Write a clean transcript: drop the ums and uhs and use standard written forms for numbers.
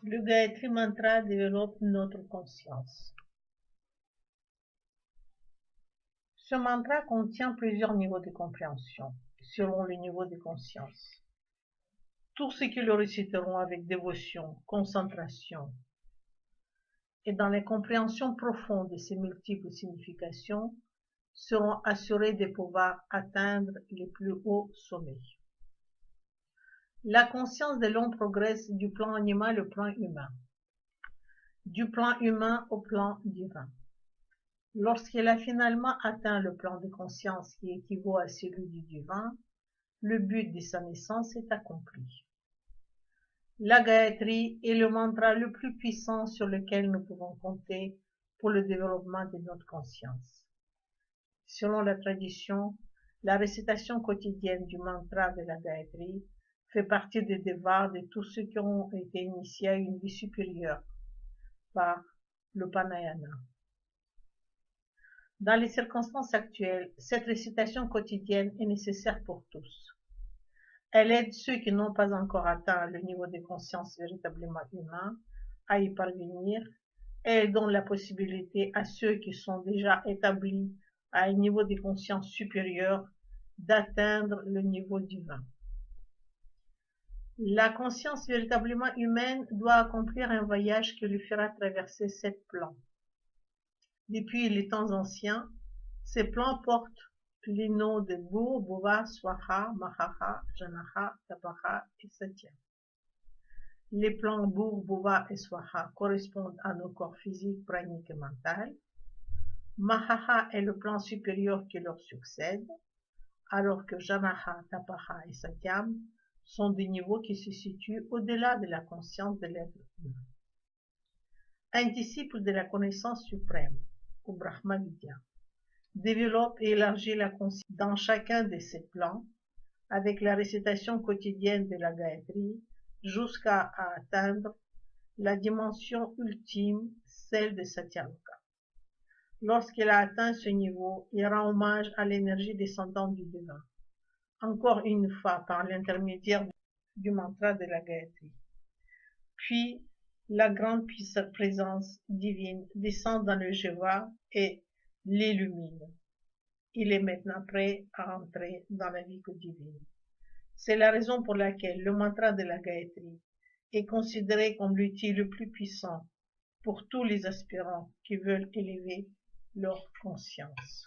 Le Gayatri Mantra développe notre conscience. Ce mantra contient plusieurs niveaux de compréhension, selon le niveau de conscience. Tous ceux qui le réciteront avec dévotion, concentration, et dans les compréhensions profondes de ces multiples significations, seront assurés de pouvoir atteindre les plus hauts sommets. La conscience de l'homme progresse du plan animal au plan humain, du plan humain au plan divin. Lorsqu'elle a finalement atteint le plan de conscience qui équivaut à celui du divin, le but de sa naissance est accompli. La Gayatri est le mantra le plus puissant sur lequel nous pouvons compter pour le développement de notre conscience. Selon la tradition, la récitation quotidienne du mantra de la Gayatri fait partie des devoirs de tous ceux qui ont été initiés à une vie supérieure par le Panayana. Dans les circonstances actuelles, cette récitation quotidienne est nécessaire pour tous. Elle aide ceux qui n'ont pas encore atteint le niveau de conscience véritablement humain à y parvenir et elle donne la possibilité à ceux qui sont déjà établis à un niveau de conscience supérieur d'atteindre le niveau divin. La conscience véritablement humaine doit accomplir un voyage qui lui fera traverser 7 plans. Depuis les temps anciens, ces plans portent les noms de Bhur, Bhuva, Swaha, Mahaha, Janaha, Tapaha et Satya. Les plans Bhur, Bhuva et Swaha correspondent à nos corps physiques, praniques et mentaux. Mahaha est le plan supérieur qui leur succède, alors que Janaha, Tapaha et Satyam sont des niveaux qui se situent au-delà de la conscience de l'être humain. Un disciple de la connaissance suprême, ou Brahma Vidya, développe et élargit la conscience dans chacun de ces plans avec la récitation quotidienne de la Gayatri jusqu'à atteindre la dimension ultime, celle de Satyaloka. Lorsqu'il a atteint ce niveau, il rend hommage à l'énergie descendante du divin, encore une fois par l'intermédiaire du mantra de la Gayatri. Puis, la grande présence divine descend dans le Jeva et l'illumine. Il est maintenant prêt à entrer dans la vie divine. C'est la raison pour laquelle le mantra de la Gayatri est considéré comme l'outil le plus puissant pour tous les aspirants qui veulent élever leur conscience.